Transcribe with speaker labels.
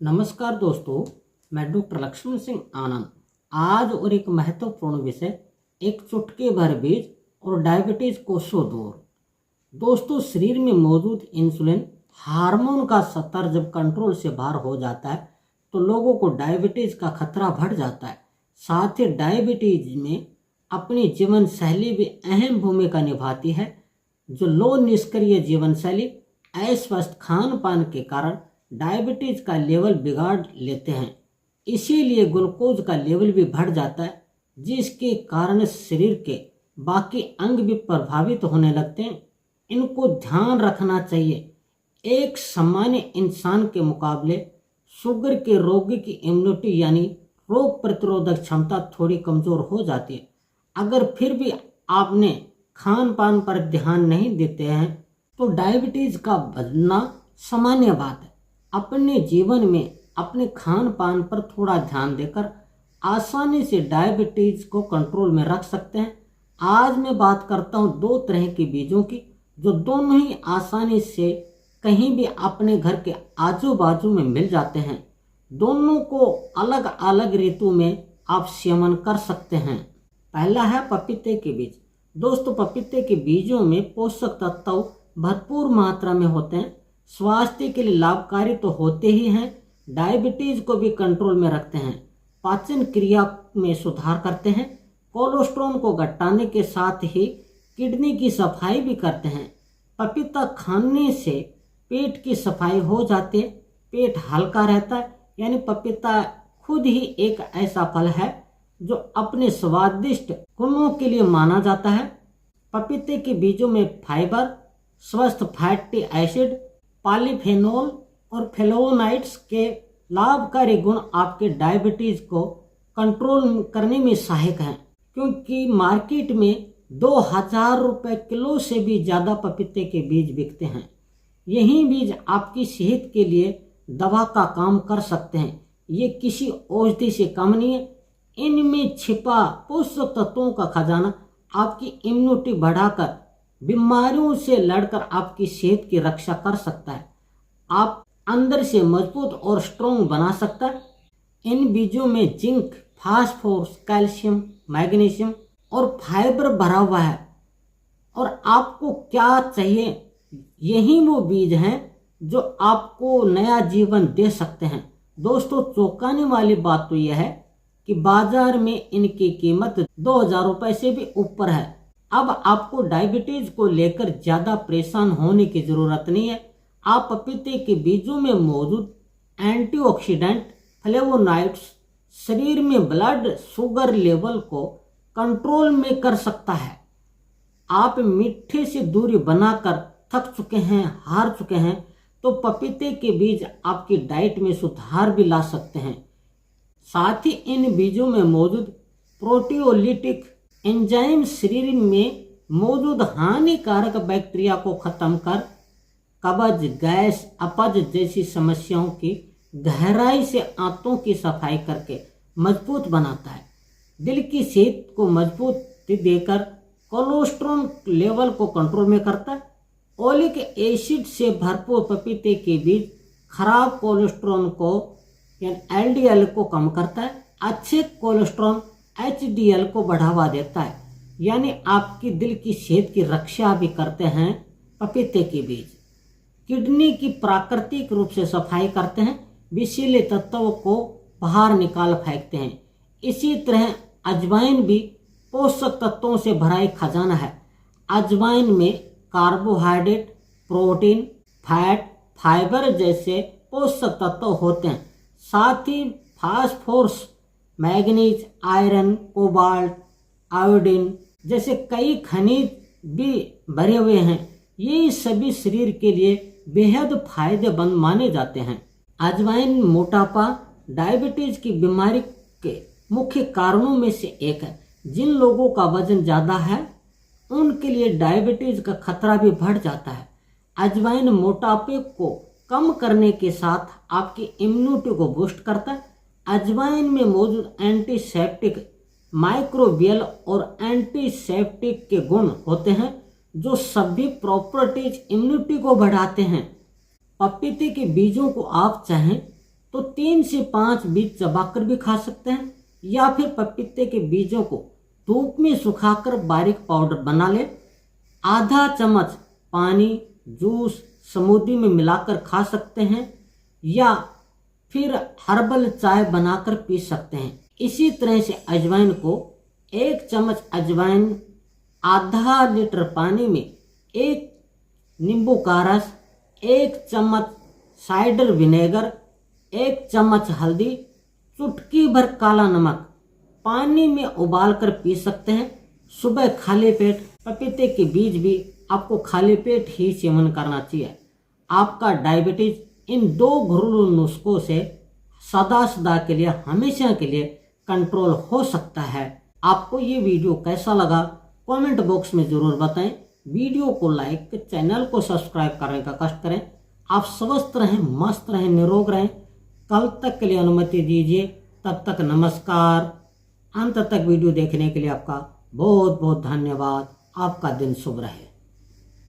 Speaker 1: नमस्कार दोस्तों, मैं डॉक्टर लक्ष्मण सिंह आनंद आज और एक महत्वपूर्ण विषय एक चुटकी भर बीज और डायबिटीज को सो दूर। दोस्तों, शरीर में मौजूद इंसुलिन हार्मोन का स्तर जब कंट्रोल से बाहर हो जाता है तो लोगों को डायबिटीज का खतरा बढ़ जाता है। साथ ही डायबिटीज में अपनी जीवन शैली भी अहम भूमिका निभाती है। जो लो निष्क्रिय जीवन शैली, अस्वस्थ खान पान के कारण डायबिटीज का लेवल बिगाड़ लेते हैं। इसीलिए ग्लूकोज का लेवल भी बढ़ जाता है, जिसके कारण शरीर के बाकी अंग भी प्रभावित होने लगते हैं। इनको ध्यान रखना चाहिए। एक सामान्य इंसान के मुकाबले शुगर के रोगी की इम्यूनिटी यानी रोग प्रतिरोधक क्षमता थोड़ी कमजोर हो जाती है। अगर फिर भी आपने खान पान पर ध्यान नहीं देते हैं तो डायबिटीज का बढ़ना सामान्य बात है। अपने जीवन में अपने खान पान पर थोड़ा ध्यान देकर आसानी से डायबिटीज को कंट्रोल में रख सकते हैं। आज मैं बात करता हूँ दो तरह के बीजों की, जो दोनों ही आसानी से कहीं भी अपने घर के आजू बाजू में मिल जाते हैं। दोनों को अलग अलग ऋतु में आप सेवन कर सकते हैं। पहला है पपीते के बीज। दोस्तों, पपीते के बीजों में पोषक तत्व भरपूर मात्रा में होते हैं। स्वास्थ्य के लिए लाभकारी तो होते ही हैं, डायबिटीज को भी कंट्रोल में रखते हैं, पाचन क्रिया में सुधार करते हैं, कोलेस्ट्रॉल को घटाने के साथ ही किडनी की सफाई भी करते हैं। पपीता खाने से पेट की सफाई हो जाती है, पेट हल्का रहता है। यानी पपीता खुद ही एक ऐसा फल है जो अपने स्वादिष्ट गुणों के लिए माना जाता है। पपीते के बीजों में फाइबर, स्वस्थ फैटी एसिड, पॉलीफेनोल और फ्लेवोनॉइड्स के लाभकारी गुण आपके डायबिटीज को कंट्रोल करने में सहायक हैं। क्योंकि मार्केट में 2000 रुपये किलो से भी ज़्यादा पपीते के बीज बिकते हैं। यही बीज आपकी सेहत के लिए दवा का काम कर सकते हैं। ये किसी औषधि से कम नहीं है। इनमें छिपा पोषक तत्वों का खजाना आपकी इम्यूनिटी बढ़ाकर बीमारियों से लड़कर आपकी सेहत की रक्षा कर सकता है, आप अंदर से मजबूत और स्ट्रॉन्ग बना सकता है। इन बीजों में जिंक, फास्फोरस, कैल्शियम, मैग्नीशियम और फाइबर भरा हुआ है। और आपको क्या चाहिए, यही वो बीज हैं जो आपको नया जीवन दे सकते हैं। दोस्तों, चौंकाने वाली बात तो यह है कि बाजार में इनकी कीमत 2000 रुपये से भी ऊपर है। अब आपको डायबिटीज को लेकर ज़्यादा परेशान होने की ज़रूरत नहीं है। आप पपीते के बीजों में मौजूद एंटीऑक्सीडेंट फ्लेवोनॉइड्स शरीर में ब्लड शुगर लेवल को कंट्रोल में कर सकता है। आप मीठे से दूरी बनाकर थक चुके हैं, हार चुके हैं, तो पपीते के बीज आपकी डाइट में सुधार भी ला सकते हैं। साथ ही इन बीजों में मौजूद प्रोटियोलिटिक एंजाइम शरीर में मौजूद हानिकारक बैक्टीरिया को खत्म कर कब्ज, गैस, अपच जैसी समस्याओं की गहराई से आंतों की सफाई करके मजबूत बनाता है। दिल की सेहत को मजबूती देकर कोलेस्ट्रॉल लेवल को कंट्रोल में करता है। ओलिक एसिड से भरपूर पपीते के बीज खराब कोलेस्ट्रॉल को यानी एलडीएल को कम करता है, अच्छे कोलेस्ट्रॉल एचडीएल को बढ़ावा देता है। यानी आपकी दिल की सेहत की रक्षा भी करते हैं पपीते के बीज। किडनी की प्राकृतिक रूप से सफाई करते हैं, विषैले तत्वों को बाहर निकाल फेंकते हैं। इसी तरह अजवाइन भी पोषक तत्वों से भरा एक खजाना है। अजवाइन में कार्बोहाइड्रेट, प्रोटीन, फैट, फाइबर जैसे पोषक तत्व होते हैं। साथ ही phosphorus, manganese, iron, cobalt, iodine जैसे कई खनिज भी भरे हुए हैं। ये सभी शरीर के लिए बेहद फायदेमंद माने जाते हैं। अजवाइन मोटापा, डायबिटीज की बीमारी के मुख्य कारणों में से एक है। जिन लोगों का वजन ज़्यादा है उनके लिए डायबिटीज का खतरा भी बढ़ जाता है। अजवाइन मोटापे को कम करने के साथ आपकी इम्यूनिटी को बूस्ट करता है। अजवाइन में मौजूद एंटीसेप्टिक, माइक्रोबियल और एंटीसेप्टिक के गुण होते हैं जो सभी प्रॉपर्टीज इम्यूनिटी को बढ़ाते हैं। पपीते के बीजों को आप चाहें तो 3 से 5 बीज चबाकर भी खा सकते हैं, या फिर पपीते के बीजों को धूप में सुखाकर बारीक पाउडर बना ले। आधा चम्मच पानी, जूस, स्मूदी में मिलाकर खा सकते हैं, या फिर हर्बल चाय बनाकर पी सकते हैं। इसी तरह से अजवाइन को 1 चम्मच अजवाइन आधा लीटर पानी में 1 नींबू का रस, 1 चम्मच साइडर विनेगर, 1 चम्मच हल्दी, चुटकी भर काला नमक पानी में उबालकर पी सकते हैं। सुबह खाली पेट पपीते के बीज भी आपको खाली पेट ही सेवन करना चाहिए। आपका डायबिटीज इन 2 घरेलू नुस्खों से सदा के लिए, हमेशा के लिए कंट्रोल हो सकता है। आपको ये वीडियो कैसा लगा कमेंट बॉक्स में जरूर बताएं। वीडियो को लाइक, चैनल को सब्सक्राइब करने का कष्ट करें। आप स्वस्थ रहें, मस्त रहें, निरोग रहें। कल तक के लिए अनुमति दीजिए। तब तक नमस्कार। अंत तक वीडियो देखने के लिए आपका बहुत बहुत धन्यवाद। आपका दिन शुभ रहे।